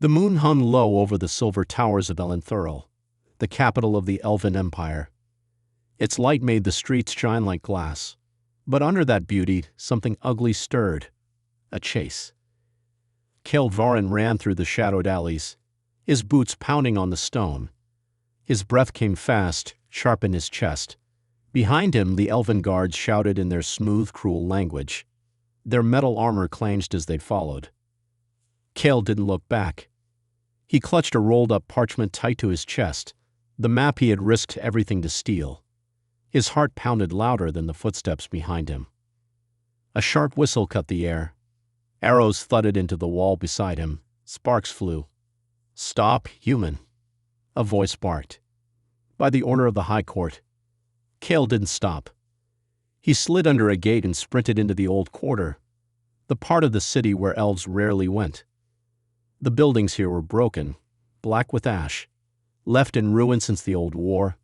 The moon hung low over the silver towers of Elanthural, the capital of the Elven Empire. Its light made the streets shine like glass. But under that beauty, something ugly stirred. A chase. Kael'Varin ran through the shadowed alleys, his boots pounding on the stone. His breath came fast, sharp in his chest. Behind him, the elven guards shouted in their smooth, cruel language. Their metal armor clanged as they followed. Kael didn't look back. He clutched a rolled-up parchment tight to his chest, the map he had risked everything to steal. His heart pounded louder than the footsteps behind him. A sharp whistle cut the air. Arrows thudded into the wall beside him. Sparks flew. "Stop, human," a voice barked. By the order of the High Court. Kael didn't stop. He slid under a gate and sprinted into the old quarter, the part of the city where elves rarely went. The buildings here were broken, black with ash, left in ruin since the old war.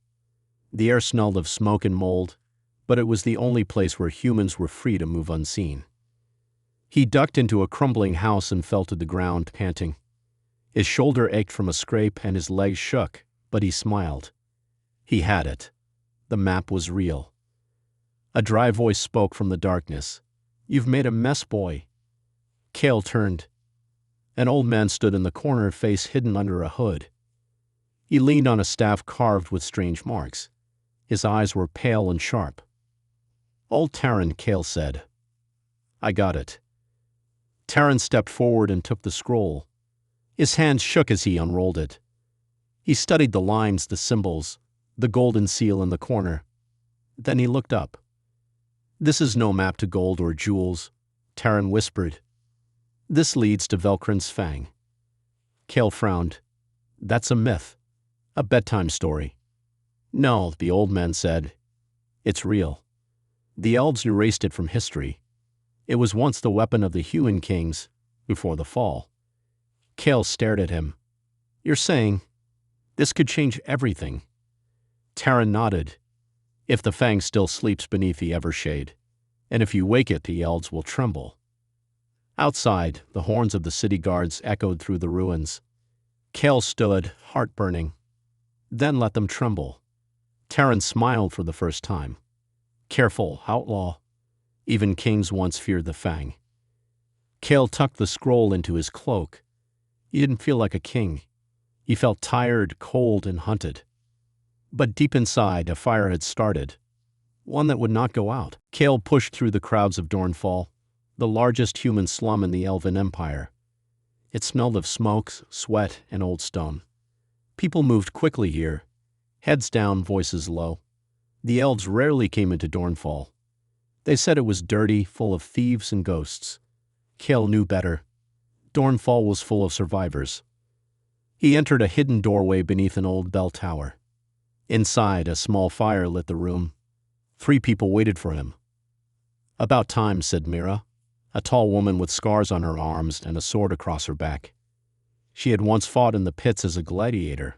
The air smelled of smoke and mold, but it was the only place where humans were free to move unseen. He ducked into a crumbling house and fell to the ground, panting. His shoulder ached from a scrape and his legs shook, but he smiled. He had it. The map was real. A dry voice spoke from the darkness. "You've made a mess, boy." Kael turned. An old man stood in the corner, face hidden under a hood. He leaned on a staff carved with strange marks. His eyes were pale and sharp. "Old Taran," Kael said. "I got it." Taran stepped forward and took the scroll. His hands shook as he unrolled it. He studied the lines, the symbols, the golden seal in the corner. Then he looked up. "This is no map to gold or jewels," Taran whispered. "This leads to Velkrin's Fang." Kael frowned. "That's a myth. A bedtime story." "No," the old man said. "It's real. The elves erased it from history. It was once the weapon of the Human Kings, before the fall." Kael stared at him. "You're saying this could change everything?" Taran nodded. "If the Fang still sleeps beneath the Evershade, and if you wake it, the elves will tremble." Outside, the horns of the city guards echoed through the ruins. Kael stood, heart burning. "Then let them tremble." Taran smiled for the first time. "Careful, Outlaw. Even kings once feared the Fang." Kael tucked the scroll into his cloak. He didn't feel like a king. He felt tired, cold, and hunted. But deep inside, a fire had started. One that would not go out. Kael pushed through the crowds of Dornfall, the largest human slum in the Elven Empire. It smelled of smoke, sweat, and old stone. People moved quickly here, heads down, voices low. The elves rarely came into Dornfall. They said it was dirty, full of thieves and ghosts. Kael knew better. Dornfall was full of survivors. He entered a hidden doorway beneath an old bell tower. Inside, a small fire lit the room. 3 people waited for him. "About time," said Mira, a tall woman with scars on her arms and a sword across her back. She had once fought in the pits as a gladiator,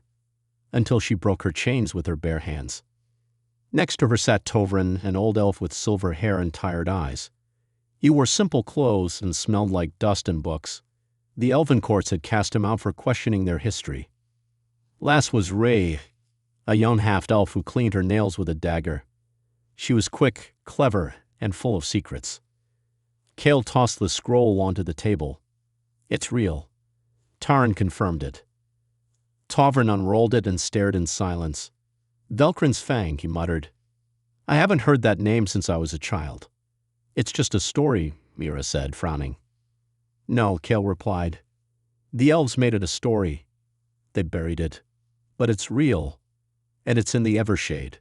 until she broke her chains with her bare hands. Next to her sat Tovrin, an old elf with silver hair and tired eyes. He wore simple clothes and smelled like dust and books. The elven courts had cast him out for questioning their history. Last was Ray, a young half-elf who cleaned her nails with a dagger. She was quick, clever, and full of secrets. Kael tossed the scroll onto the table. "It's real." Taran confirmed it. Tovrin unrolled it and stared in silence. "Velkrin's Fang," he muttered. "I haven't heard that name since I was a child." "It's just a story," Mira said, frowning. "No," Kael replied. "The elves made it a story. They buried it. But it's real, and it's in the Evershade."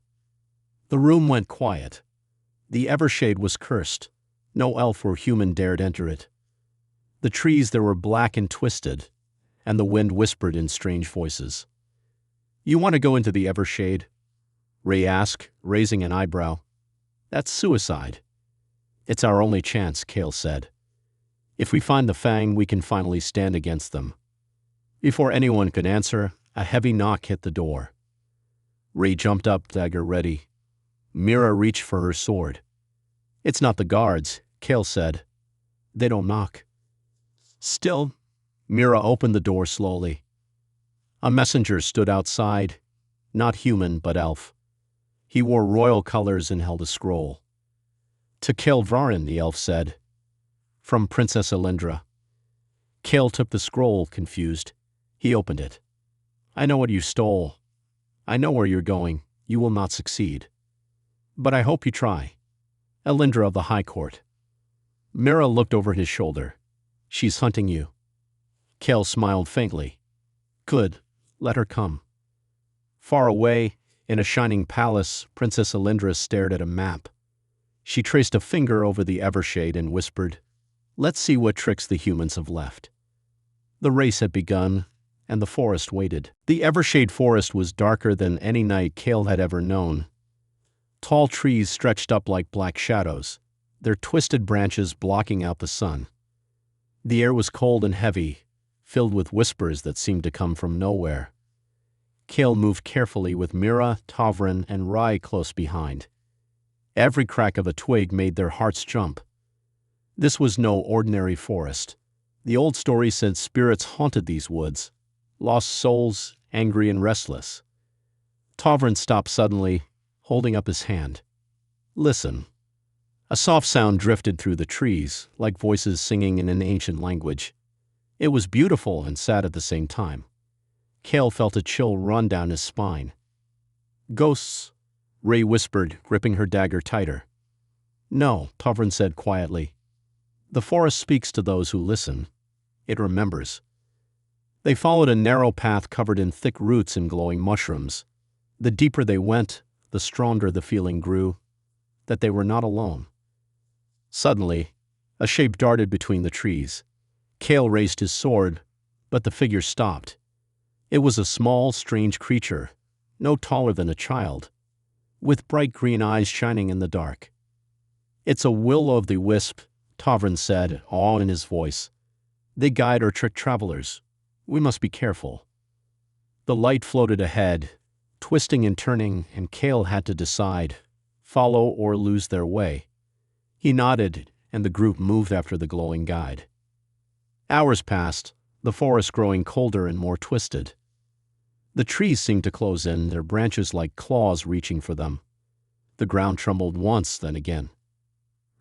The room went quiet. The Evershade was cursed. No elf or human dared enter it. The trees there were black and twisted, and the wind whispered in strange voices. "You want to go into the Evershade?" Ray asked, raising an eyebrow. "That's suicide." "It's our only chance," Kael said. "If we find the Fang, we can finally stand against them." Before anyone could answer, a heavy knock hit the door. Ray jumped up, dagger ready. Mira reached for her sword. "It's not the guards," Kael said. "They don't knock." "Still, Mira opened the door slowly. A messenger stood outside, not human but elf. He wore royal colors and held a scroll. "To kill Varin," the elf said. "From Princess Elindra." Kale took the scroll, confused. He opened it. "I know what you stole. I know where you're going. You will not succeed. But I hope you try. Elindra of the High Court." Mira looked over his shoulder. "She's hunting you." Kale smiled faintly. "Good. Let her come." Far away, in a shining palace, Princess Elindra stared at a map. She traced a finger over the Evershade and whispered, "Let's see what tricks the humans have left." The race had begun, and the forest waited. The Evershade forest was darker than any night Kale had ever known. Tall trees stretched up like black shadows, their twisted branches blocking out the sun. The air was cold and heavy, filled with whispers that seemed to come from nowhere. Kale moved carefully with Mira, Tavrin, and Rai close behind. Every crack of a twig made their hearts jump. This was no ordinary forest. The old story said spirits haunted these woods, lost souls, angry and restless. Tavrin stopped suddenly, holding up his hand. "Listen." A soft sound drifted through the trees, like voices singing in an ancient language. It was beautiful and sad at the same time. Kale felt a chill run down his spine. "Ghosts," Ray whispered, gripping her dagger tighter. "No," Tavrin said quietly. "The forest speaks to those who listen. It remembers." They followed a narrow path covered in thick roots and glowing mushrooms. The deeper they went, the stronger the feeling grew, that they were not alone. Suddenly, a shape darted between the trees. Kale raised his sword, but the figure stopped. It was a small, strange creature, no taller than a child, with bright green eyes shining in the dark. "It's a will-o'-the-wisp," Tavrin said, awe in his voice. "They guide or trick travelers. We must be careful." The light floated ahead, twisting and turning, and Kale had to decide, follow or lose their way. He nodded, and the group moved after the glowing guide. Hours passed, the forest growing colder and more twisted. The trees seemed to close in, their branches like claws reaching for them. The ground trembled once, then again.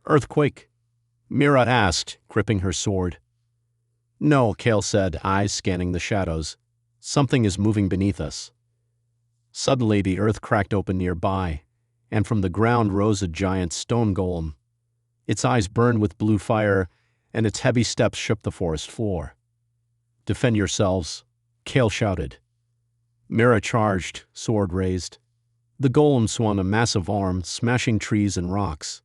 "Earthquake?" Mira asked, gripping her sword. "No," Kale said, eyes scanning the shadows. "Something is moving beneath us." Suddenly the earth cracked open nearby, and from the ground rose a giant stone golem. Its eyes burned with blue fire, and its heavy steps shook the forest floor. "Defend yourselves," Kale shouted. Mira charged, sword raised. The golem swung a massive arm, smashing trees and rocks.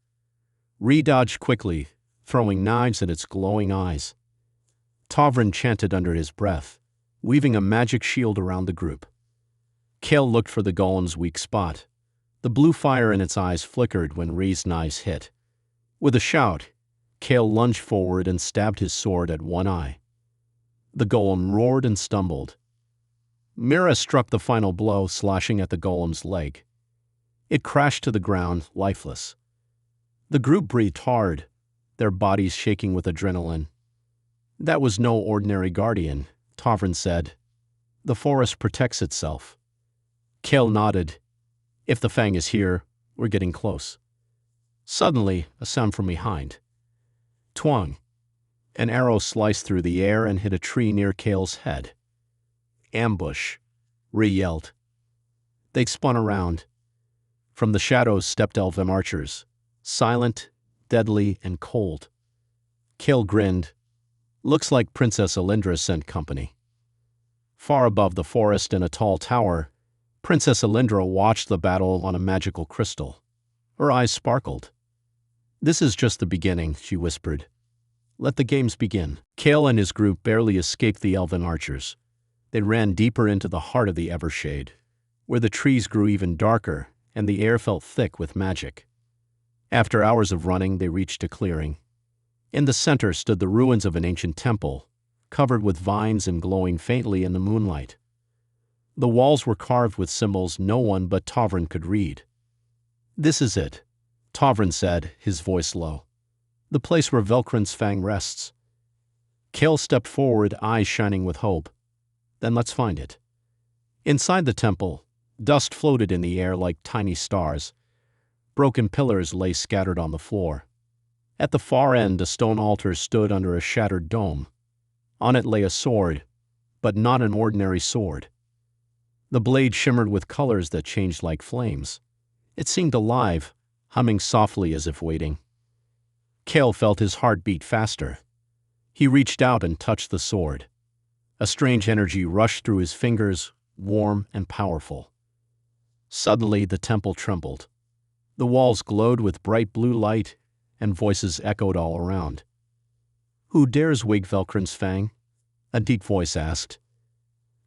Ree dodged quickly, throwing knives at its glowing eyes. Tavrin chanted under his breath, weaving a magic shield around the group. Kale looked for the golem's weak spot. The blue fire in its eyes flickered when Ree's knives hit. With a shout, Kale lunged forward and stabbed his sword at one eye. The golem roared and stumbled. Mira struck the final blow, slashing at the golem's leg. It crashed to the ground, lifeless. The group breathed hard, their bodies shaking with adrenaline. "That was no ordinary guardian," Tavrin said. "The forest protects itself." Kale nodded. "If the Fang is here, we're getting close." Suddenly, a sound from behind. Twang! An arrow sliced through the air and hit a tree near Kale's head. "Ambush!" Ree yelled. They spun around. From the shadows stepped elven archers, silent, deadly, and cold. Kale grinned. "Looks like Princess Elindra sent company." Far above the forest in a tall tower, Princess Elindra watched the battle on a magical crystal. Her eyes sparkled. "This is just the beginning," she whispered. "Let the games begin." Kale and his group barely escaped the elven archers. They ran deeper into the heart of the Evershade, where the trees grew even darker and the air felt thick with magic. After hours of running, they reached a clearing. In the center stood the ruins of an ancient temple, covered with vines and glowing faintly in the moonlight. The walls were carved with symbols no one but Tavrin could read. "This is it," Tavrin said, his voice low. "The place where Velkrin's Fang rests." Kale stepped forward, eyes shining with hope. Then let's find it. Inside the temple, dust floated in the air like tiny stars. Broken pillars lay scattered on the floor. At the far end, a stone altar stood under a shattered dome. On it lay a sword, but not an ordinary sword. The blade shimmered with colors that changed like flames. It seemed alive, humming softly as if waiting. Kale felt his heart beat faster. He reached out and touched the sword. A strange energy rushed through his fingers, warm and powerful. Suddenly, the temple trembled. The walls glowed with bright blue light, and voices echoed all around. "Who dares wake Velkrin's fang?" a deep voice asked.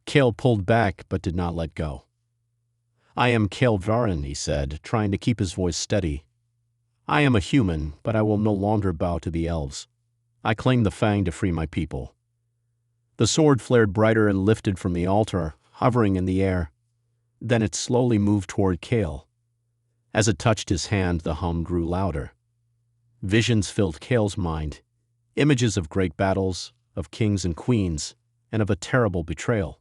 Kale pulled back but did not let go. "I am Kale Varin," he said, trying to keep his voice steady. "I am a human, but I will no longer bow to the elves. I claim the fang to free my people." The sword flared brighter and lifted from the altar, hovering in the air. Then it slowly moved toward Kale. As it touched his hand, the hum grew louder. Visions filled Kale's mind, images of great battles, of kings and queens, and of a terrible betrayal.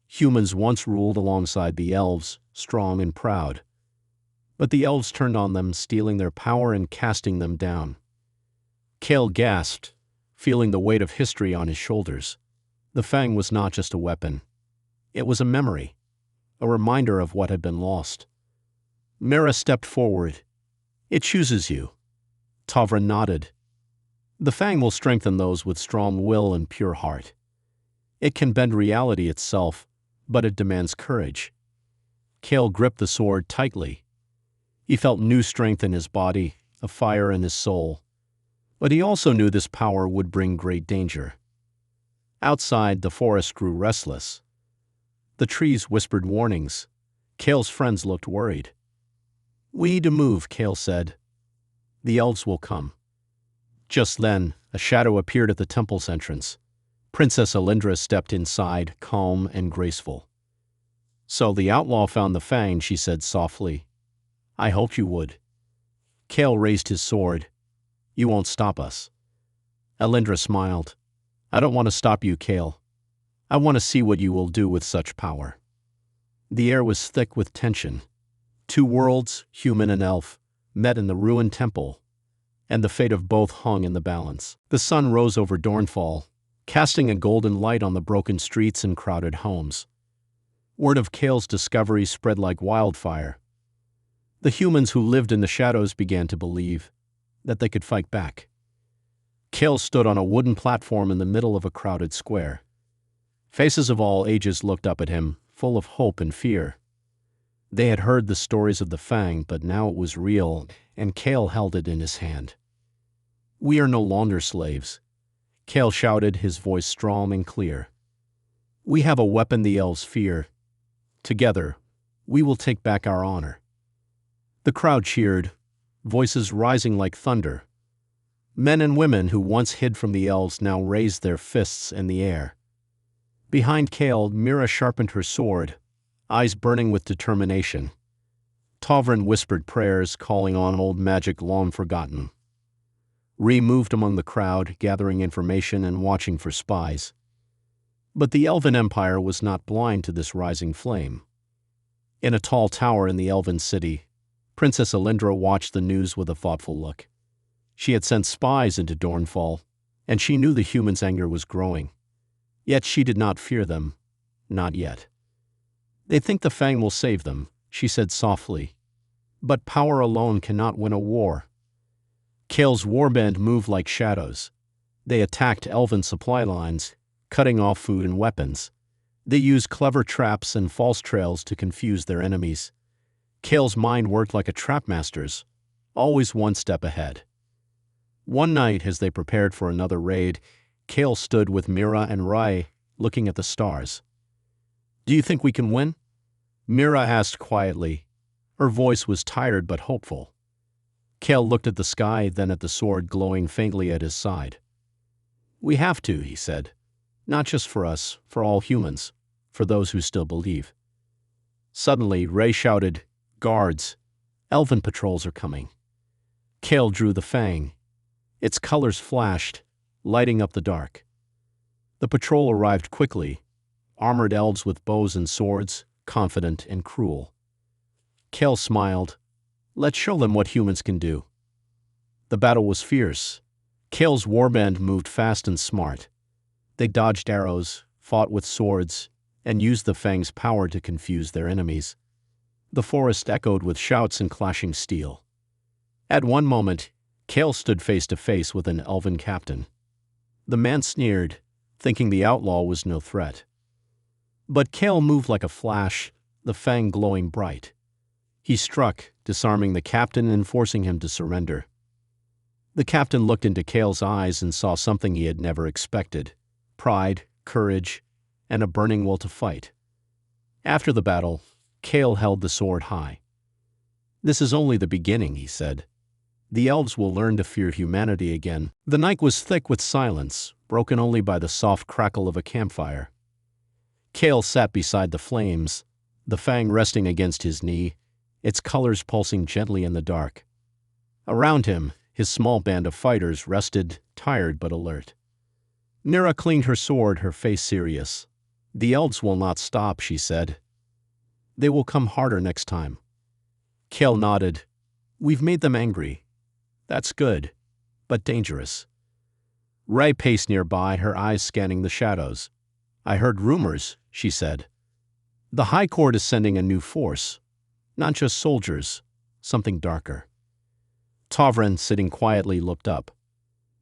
Humans once ruled alongside the elves, strong and proud. But the elves turned on them, stealing their power and casting them down. Kale gasped, feeling the weight of history on his shoulders. The fang was not just a weapon. It was a memory, a reminder of what had been lost. Mira stepped forward. "It chooses you." Tavra nodded. "The fang will strengthen those with strong will and pure heart. It can bend reality itself, but it demands courage." Kale gripped the sword tightly. He felt new strength in his body, a fire in his soul. But he also knew this power would bring great danger. Outside, the forest grew restless. The trees whispered warnings. Kale's friends looked worried. "We need to move," Kale said. "The elves will come." Just then, a shadow appeared at the temple's entrance. Princess Alindra stepped inside, calm and graceful. "So the outlaw found the fang," she said softly. "I hoped you would." Kale raised his sword. "You won't stop us." Alindra smiled. "I don't want to stop you, Kale. I want to see what you will do with such power." The air was thick with tension. Two worlds, human and elf, met in the ruined temple, and the fate of both hung in the balance. The sun rose over Dornfall, casting a golden light on the broken streets and crowded homes. Word of Kale's discovery spread like wildfire. The humans who lived in the shadows began to believe that they could fight back. Kale stood on a wooden platform in the middle of a crowded square. Faces of all ages looked up at him, full of hope and fear. They had heard the stories of the fang, but now it was real, and Kale held it in his hand. "We are no longer slaves," Kale shouted, his voice strong and clear. "We have a weapon the elves fear. Together, we will take back our honor." The crowd cheered, voices rising like thunder. Men and women who once hid from the elves now raised their fists in the air. Behind Kale, Mira sharpened her sword, eyes burning with determination. Tavrin whispered prayers, calling on old magic long forgotten. Ree moved among the crowd, gathering information and watching for spies. But the Elven Empire was not blind to this rising flame. In a tall tower in the Elven city, Princess Alindra watched the news with a thoughtful look. She had sent spies into Dornfall, and she knew the humans' anger was growing. Yet she did not fear them, not yet. "They think the fang will save them," she said softly. "But power alone cannot win a war." Kale's warband moved like shadows. They attacked Elven supply lines, cutting off food and weapons. They used clever traps and false trails to confuse their enemies. Kale's mind worked like a trapmaster's, always one step ahead. One night, as they prepared for another raid, Kale stood with Mira and Rai, looking at the stars. "Do you think we can win?" Mira asked quietly. Her voice was tired but hopeful. Kale looked at the sky, then at the sword glowing faintly at his side. "We have to," he said. "Not just for us, for all humans, for those who still believe." Suddenly, Ray shouted, "Guards! Elven patrols are coming." Kale drew the fang. Its colors flashed, lighting up the dark. The patrol arrived quickly, armored elves with bows and swords, confident and cruel. Kale smiled. Let's show them what humans can do. The battle was fierce. Kale's warband moved fast and smart. They dodged arrows, fought with swords, and used the Fang's power to confuse their enemies. The forest echoed with shouts and clashing steel. At one moment, Kale stood face to face with an elven captain. The man sneered, thinking the outlaw was no threat. But Kale moved like a flash, the Fang glowing bright. He struck, disarming the captain and forcing him to surrender. The captain looked into Kale's eyes and saw something he had never expected: pride, courage, and a burning will to fight. After the battle, Kale held the sword high. "This is only the beginning," he said. "The elves will learn to fear humanity again." The night was thick with silence, broken only by the soft crackle of a campfire. Kale sat beside the flames, the Fang resting against his knee, its colors pulsing gently in the dark. Around him, his small band of fighters rested, tired but alert. Mira cleaned her sword, her face serious. "The elves will not stop," she said. "They will come harder next time." Kale nodded. "We've made them angry." "That's good, but dangerous." Ray paced nearby, her eyes scanning the shadows. "I heard rumors," she said. "The High Court is sending a new force. Not just soldiers, something darker." Tavren, sitting quietly, looked up.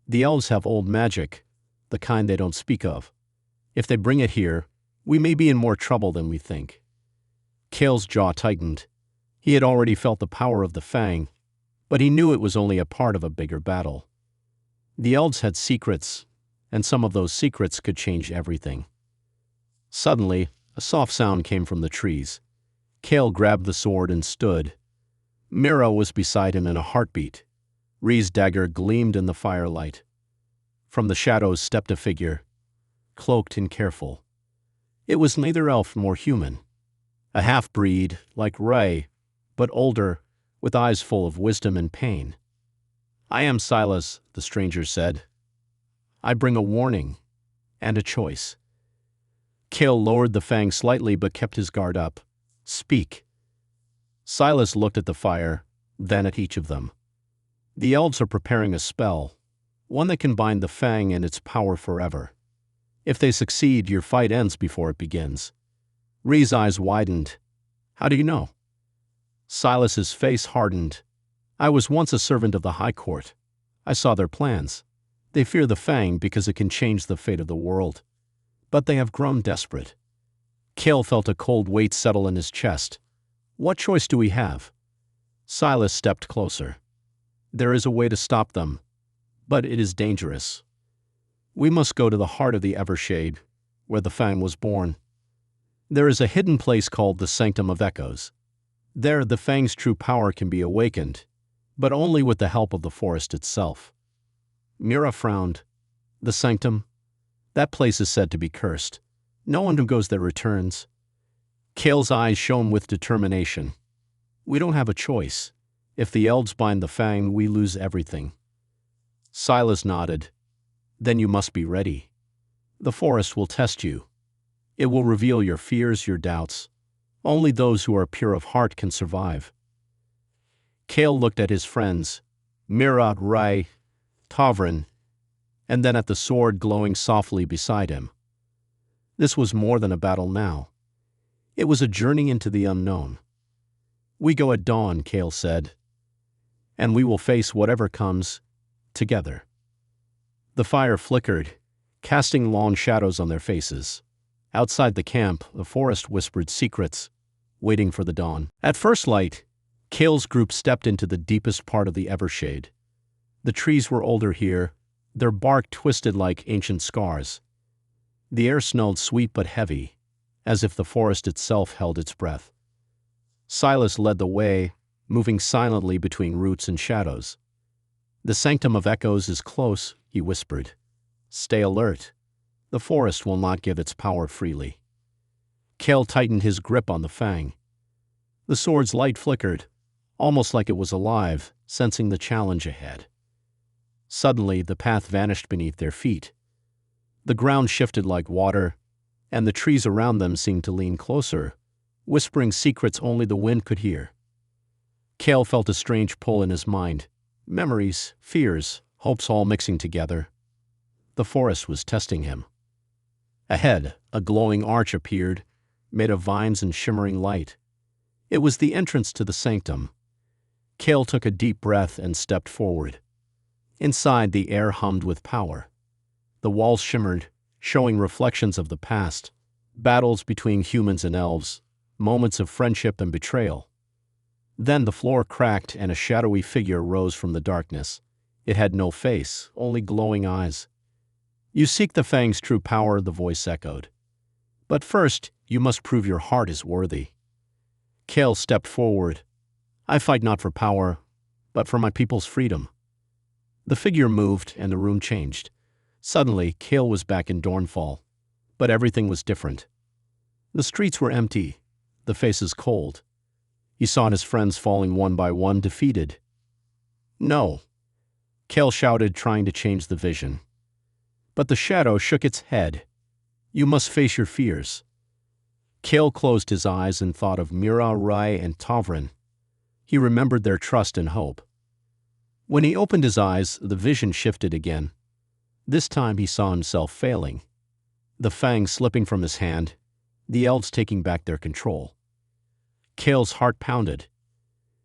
"The elves have old magic, the kind they don't speak of. If they bring it here, we may be in more trouble than we think." Kale's jaw tightened. He had already felt the power of the Fang, but he knew it was only a part of a bigger battle. The elves had secrets, and some of those secrets could change everything. Suddenly, a soft sound came from the trees. Kale grabbed the sword and stood. Mira was beside him in a heartbeat. Ree's dagger gleamed in the firelight. From the shadows stepped a figure, cloaked and careful. It was neither elf nor human. A half-breed, like Ray, but older, with eyes full of wisdom and pain. "I am Silas," the stranger said. "I bring a warning and a choice." Kale lowered the Fang slightly but kept his guard up. "Speak." Silas looked at the fire, then at each of them. "The elves are preparing a spell, one that can bind the Fang and its power forever. If they succeed, your fight ends before it begins." Ree's eyes widened. "How do you know?" Silas's face hardened. "I was once a servant of the High Court. I saw their plans. They fear the Fang because it can change the fate of the world. But they have grown desperate." Kale felt a cold weight settle in his chest. "What choice do we have?" Silas stepped closer. "There is a way to stop them, but it is dangerous. We must go to the heart of the Evershade, where the Fang was born. There is a hidden place called the Sanctum of Echoes. There, the Fang's true power can be awakened, but only with the help of the forest itself." Mira frowned. "The Sanctum? That place is said to be cursed. No one who goes there returns." Kale's eyes shone with determination. "We don't have a choice. If the elves bind the Fang, we lose everything." Silas nodded. "Then you must be ready. The forest will test you. It will reveal your fears, your doubts. Only those who are pure of heart can survive." Kale looked at his friends, Mira, Rai, Tavren, and then at the sword glowing softly beside him. This was more than a battle now. It was a journey into the unknown. "We go at dawn," Kale said, "and we will face whatever comes, together." The fire flickered, casting long shadows on their faces. Outside the camp, the forest whispered secrets, waiting for the dawn. At first light, Kale's group stepped into the deepest part of the Evershade. The trees were older here, their bark twisted like ancient scars. The air smelled sweet but heavy, as if the forest itself held its breath. Silas led the way, moving silently between roots and shadows. "The Sanctum of Echoes is close," he whispered. "Stay alert. The forest will not give its power freely." Kale tightened his grip on the Fang. The sword's light flickered, almost like it was alive, sensing the challenge ahead. Suddenly, the path vanished beneath their feet. The ground shifted like water, and the trees around them seemed to lean closer, whispering secrets only the wind could hear. Cale felt a strange pull in his mind. Memories, fears, hopes all mixing together. The forest was testing him. Ahead, a glowing arch appeared, made of vines and shimmering light. It was the entrance to the sanctum. Cale took a deep breath and stepped forward. Inside, the air hummed with power. The walls shimmered, showing reflections of the past, battles between humans and elves, moments of friendship and betrayal. Then the floor cracked and a shadowy figure rose from the darkness. It had no face, only glowing eyes. "You seek the Fang's true power," the voice echoed. "But first, you must prove your heart is worthy." Cale stepped forward. "I fight not for power, but for my people's freedom." The figure moved and the room changed. Suddenly, Cale was back in Dornfall. But everything was different. The streets were empty, the faces cold. He saw his friends falling one by one, defeated. "No," Cale shouted, trying to change the vision. But the shadow shook its head. "You must face your fears." Cale closed his eyes and thought of Mira, Rai, and Tavrin. He remembered their trust and hope. When he opened his eyes, the vision shifted again. This time he saw himself failing. The fangs slipping from his hand, the elves taking back their control. Cale's heart pounded.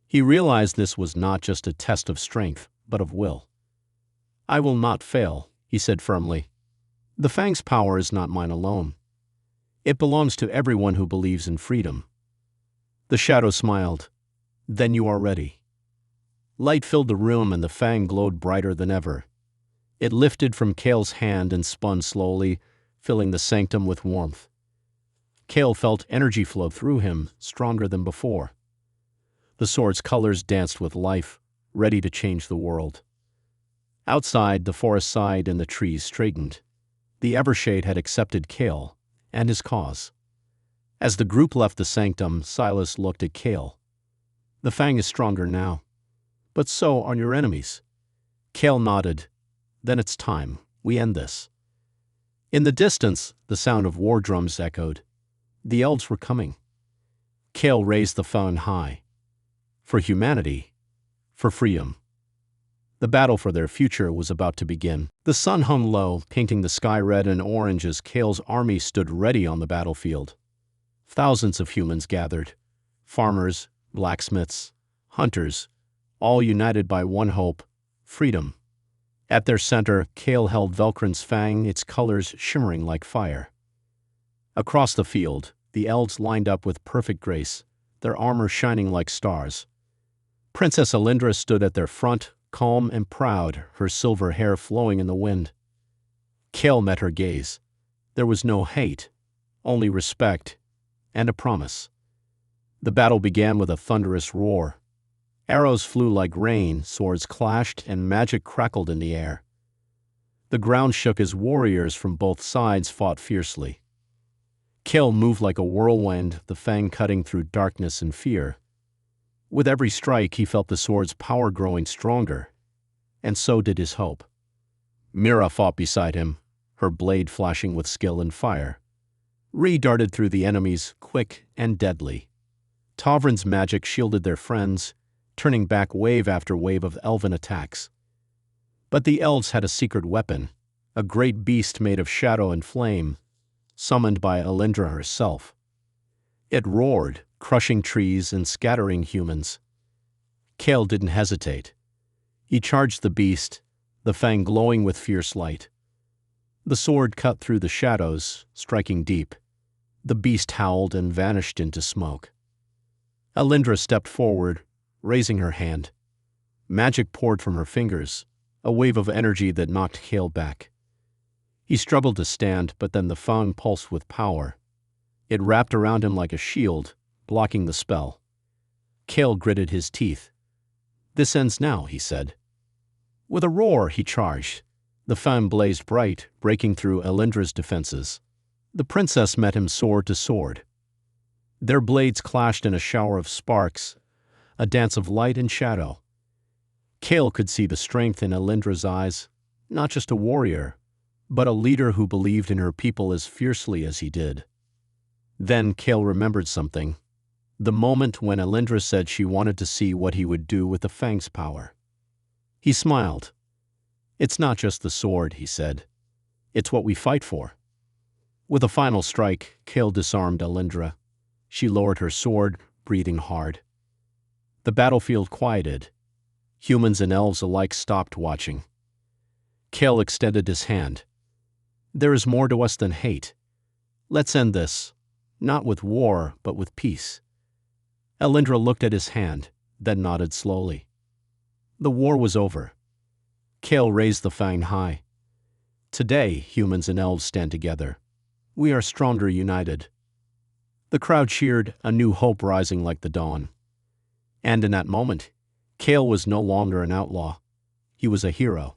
He realized this was not just a test of strength, but of will. "I will not fail," he said firmly. "The Fang's power is not mine alone. It belongs to everyone who believes in freedom." The shadow smiled. "Then you are ready." Light filled the room and the Fang glowed brighter than ever. It lifted from Cale's hand and spun slowly, filling the sanctum with warmth. Cale felt energy flow through him, stronger than before. The sword's colors danced with life, ready to change the world. Outside, the forest sighed and the trees straightened. The Evershade had accepted Cale and his cause. As the group left the sanctum, Silas looked at Cale. "The Fang is stronger now, but so are your enemies." Cale nodded. "Then it's time. We end this." In the distance, the sound of war drums echoed. The elves were coming. Cale raised the phone high. For humanity, for freedom. The battle for their future was about to begin. The sun hung low, painting the sky red and orange as Cale's army stood ready on the battlefield. Thousands of humans gathered. Farmers, blacksmiths, hunters, all united by one hope: freedom. At their center, Cale held Velkrin's fang, its colors shimmering like fire. Across the field, the elves lined up with perfect grace, their armor shining like stars. Princess Alindra stood at their front, calm and proud, her silver hair flowing in the wind. Cale met her gaze. There was no hate, only respect and a promise. The battle began with a thunderous roar. Arrows flew like rain, swords clashed, and magic crackled in the air. The ground shook as warriors from both sides fought fiercely. Cale moved like a whirlwind, the fang cutting through darkness and fear. With every strike, he felt the sword's power growing stronger, and so did his hope. Mira fought beside him, her blade flashing with skill and fire. Ree darted through the enemies, quick and deadly. Tavrin's magic shielded their friends, turning back wave after wave of elven attacks. But the elves had a secret weapon, a great beast made of shadow and flame, summoned by Alindra herself. It roared, crushing trees and scattering humans. Cale didn't hesitate. He charged the beast, the fang glowing with fierce light. The sword cut through the shadows, striking deep. The beast howled and vanished into smoke. Alindra stepped forward, raising her hand. Magic poured from her fingers, a wave of energy that knocked Cale back. He struggled to stand, but then the fang pulsed with power. It wrapped around him like a shield, blocking the spell. Cale gritted his teeth. "This ends now," he said. With a roar, he charged. The fang blazed bright, breaking through Alindra's defenses. The princess met him sword to sword. Their blades clashed in a shower of sparks, a dance of light and shadow. Cale could see the strength in Alindra's eyes, not just a warrior, but a leader who believed in her people as fiercely as he did. Then Kale remembered something. The moment when Elindra said she wanted to see what he would do with the Fang's power. He smiled. "It's not just the sword," he said. "It's what we fight for." With a final strike, Kale disarmed Elindra. She lowered her sword, breathing hard. The battlefield quieted. Humans and elves alike stopped watching. Kale extended his hand. "There is more to us than hate. Let's end this, not with war, but with peace." Elindra looked at his hand, then nodded slowly. The war was over. Kale raised the fang high. "Today, humans and elves stand together. We are stronger united." The crowd cheered, a new hope rising like the dawn. And in that moment, Kale was no longer an outlaw. He was a hero.